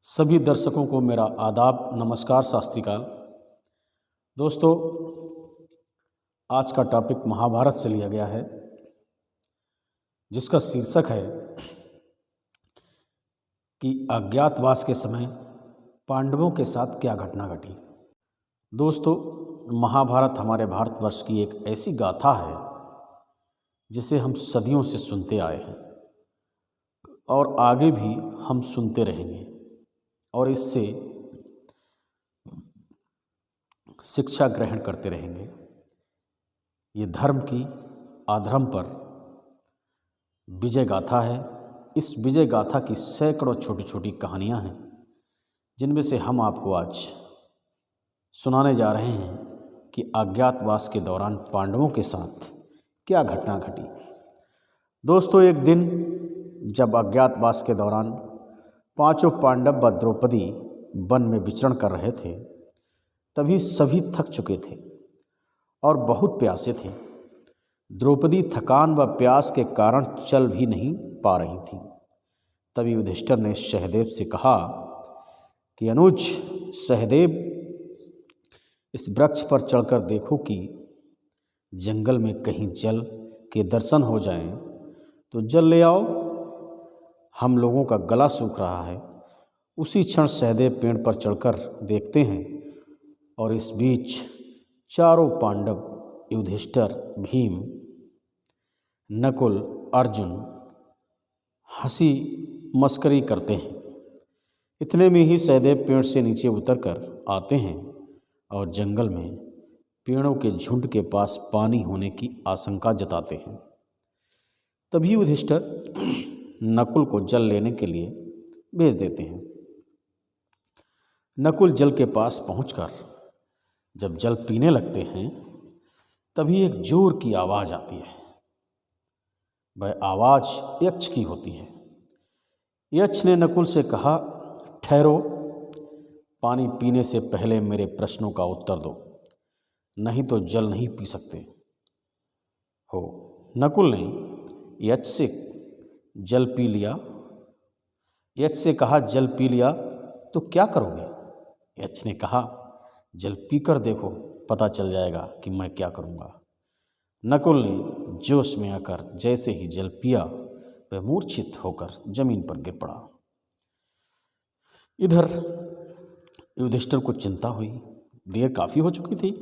सभी दर्शकों को मेरा आदाब, नमस्कार, शास्त्रीकाल। दोस्तों, आज का टॉपिक महाभारत से लिया गया है, जिसका शीर्षक है कि अज्ञातवास के समय पांडवों के साथ क्या घटना घटी। दोस्तों, महाभारत हमारे भारतवर्ष की एक ऐसी गाथा है जिसे हम सदियों से सुनते आए हैं और आगे भी हम सुनते रहेंगे और इससे शिक्षा ग्रहण करते रहेंगे। ये धर्म की अधर्म पर विजय गाथा है। इस विजय गाथा की सैकड़ों छोटी छोटी कहानियाँ हैं, जिनमें से हम आपको आज सुनाने जा रहे हैं कि अज्ञातवास के दौरान पांडवों के साथ क्या घटना घटी। दोस्तों, एक दिन जब अज्ञातवास के दौरान पांचों पांडव व द्रौपदी वन में विचरण कर रहे थे, तभी सभी थक चुके थे और बहुत प्यासे थे। द्रौपदी थकान व प्यास के कारण चल भी नहीं पा रही थी। तभी युधिष्ठिर ने सहदेव से कहा कि अनुज सहदेव, इस वृक्ष पर चढ़कर देखो कि जंगल में कहीं जल के दर्शन हो जाएं, तो जल ले आओ, हम लोगों का गला सूख रहा है। उसी क्षण सहदेव पेड़ पर चढ़कर देखते हैं और इस बीच चारों पांडव युधिष्ठिर, भीम, नकुल, अर्जुन हंसी मस्करी करते हैं। इतने में ही सहदेव पेड़ से नीचे उतरकर आते हैं और जंगल में पेड़ों के झुंड के पास पानी होने की आशंका जताते हैं। तभी युधिष्ठिर नकुल को जल लेने के लिए भेज देते हैं। नकुल जल के पास पहुंचकर जब जल पीने लगते हैं, तभी एक जोर की आवाज़ आती है। वह आवाज़ यक्ष की होती है। यक्ष ने नकुल से कहा, ठहरो, पानी पीने से पहले मेरे प्रश्नों का उत्तर दो, नहीं तो जल नहीं पी सकते हो। नकुल ने यक्ष से जल पी लिया। यक्ष से कहा, जल पी लिया तो क्या करोगे? यक्ष ने कहा, जल पीकर देखो, पता चल जाएगा कि मैं क्या करूँगा। नकुल ने जोश में आकर जैसे ही जल पिया, वह मूर्छित होकर जमीन पर गिर पड़ा। इधर युधिष्ठिर को चिंता हुई, देर काफ़ी हो चुकी थी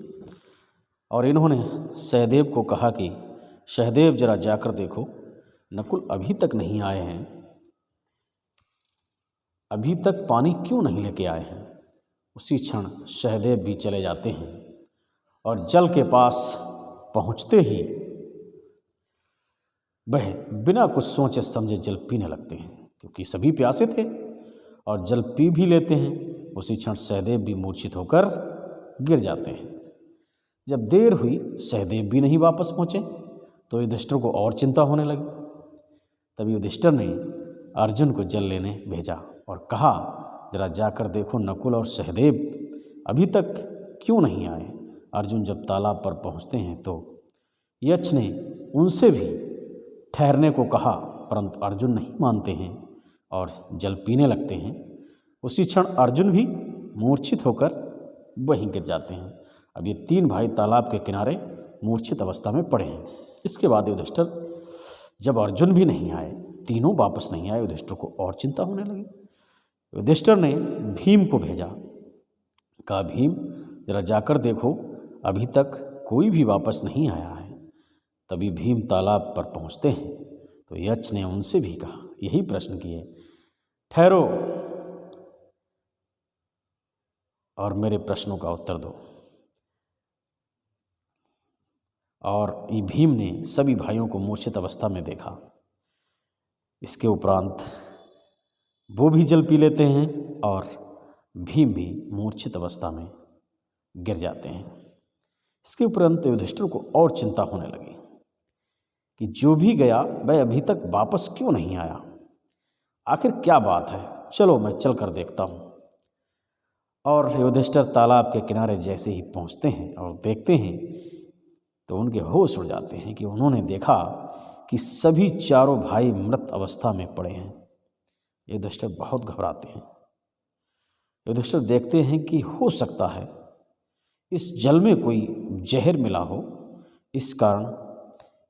और इन्होंने सहदेव को कहा कि सहदेव, जरा जाकर देखो, नकुल अभी तक नहीं आए हैं, अभी तक पानी क्यों नहीं लेके आए हैं। उसी क्षण सहदेव भी चले जाते हैं और जल के पास पहुंचते ही वह बिना कुछ सोचे समझे जल पीने लगते हैं, क्योंकि सभी प्यासे थे और जल पी भी लेते हैं। उसी क्षण सहदेव भी मूर्छित होकर गिर जाते हैं। जब देर हुई, सहदेव भी नहीं वापस पहुँचे, तो युधिष्ठिर को और चिंता होने लगी। तभी युधिष्ठिर ने अर्जुन को जल लेने भेजा और कहा, जरा जाकर देखो नकुल और सहदेव अभी तक क्यों नहीं आए। अर्जुन जब तालाब पर पहुंचते हैं तो यक्ष ने उनसे भी ठहरने को कहा, परंतु अर्जुन नहीं मानते हैं और जल पीने लगते हैं। उसी क्षण अर्जुन भी मूर्छित होकर वहीं गिर जाते हैं। अब ये तीन भाई तालाब के किनारे मूर्छित अवस्था में पड़े हैं। इसके बाद युधिष्ठिर, जब अर्जुन भी नहीं आए, तीनों वापस नहीं आए, युधिष्ठिर को और चिंता होने लगी। युधिष्ठिर ने भीम को भेजा, कहा, भीम, जरा जाकर देखो, अभी तक कोई भी वापस नहीं आया है। तभी भीम तालाब पर पहुंचते हैं तो यक्ष ने उनसे भी कहा, यही प्रश्न किए, ठहरो और मेरे प्रश्नों का उत्तर दो। और ये भीम ने सभी भाइयों को मूर्छित अवस्था में देखा। इसके उपरांत वो भी जल पी लेते हैं और भीम भी मूर्छित अवस्था में गिर जाते हैं। इसके उपरांत युधिष्ठिर को और चिंता होने लगी कि जो भी गया वह अभी तक वापस क्यों नहीं आया, आखिर क्या बात है। चलो मैं चल कर देखता हूँ। और युधिष्ठिर तालाब के किनारे जैसे ही पहुँचते हैं और देखते हैं तो उनके होश उड़ जाते हैं कि उन्होंने देखा कि सभी चारों भाई मृत अवस्था में पड़े हैं। युधिष्ठिर बहुत घबराते हैं युधिष्ठिर देखते हैं कि हो सकता है इस जल में कोई जहर मिला हो, इस कारण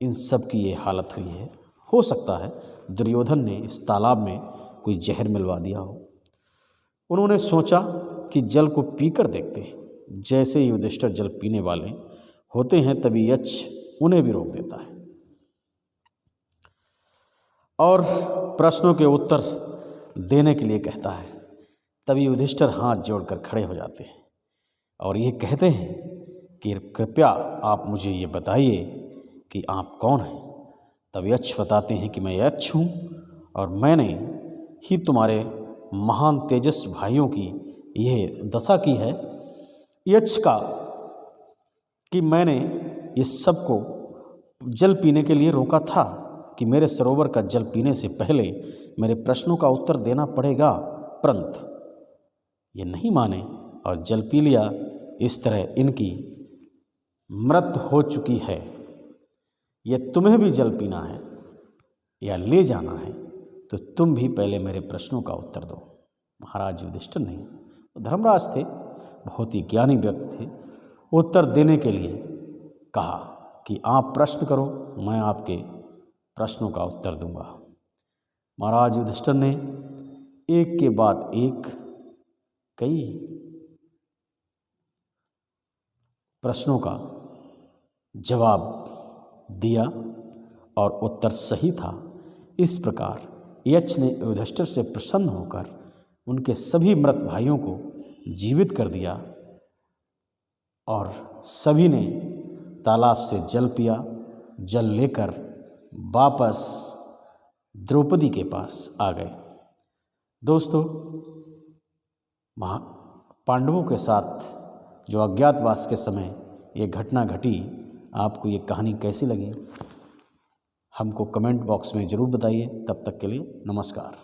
इन सब की ये हालत हुई है। हो सकता है दुर्योधन ने इस तालाब में कोई जहर मिलवा दिया हो। उन्होंने सोचा कि जल को पीकर देखते हैं। जैसे ही युधिष्ठिर जल पीने वाले होते हैं तभी यक्ष उन्हें भी रोक देता है और प्रश्नों के उत्तर देने के लिए कहता है। तभी युधिष्ठिर हाथ जोड़कर खड़े हो जाते हैं और ये कहते हैं कि कृपया आप मुझे ये बताइए कि आप कौन हैं। तब यक्ष बताते हैं कि मैं यक्ष हूँ और मैंने ही तुम्हारे महान तेजस भाइयों की यह दशा की है। यक्ष का कि मैंने इस सब को जल पीने के लिए रोका था कि मेरे सरोवर का जल पीने से पहले मेरे प्रश्नों का उत्तर देना पड़ेगा, परंतु ये नहीं माने और जल पी लिया। इस तरह इनकी मृत्यु हो चुकी है। यह तुम्हें भी जल पीना है या ले जाना है तो तुम भी पहले मेरे प्रश्नों का उत्तर दो। महाराज युधिष्ठिर नहीं, धर्मराज थे, बहुत ही ज्ञानी व्यक्ति थे। उत्तर देने के लिए कहा कि आप प्रश्न करो, मैं आपके प्रश्नों का उत्तर दूंगा। महाराज युधिष्ठिर ने एक के बाद एक कई प्रश्नों का जवाब दिया और उत्तर सही था। इस प्रकार यक्ष ने युधिष्ठिर से प्रसन्न होकर उनके सभी मृत भाइयों को जीवित कर दिया और सभी ने तालाब से जल पिया। जल लेकर वापस द्रौपदी के पास आ गए। दोस्तों, पांडवों के साथ जो अज्ञातवास के समय ये घटना घटी, आपको ये कहानी कैसी लगी हमको कमेंट बॉक्स में ज़रूर बताइए। तब तक के लिए नमस्कार।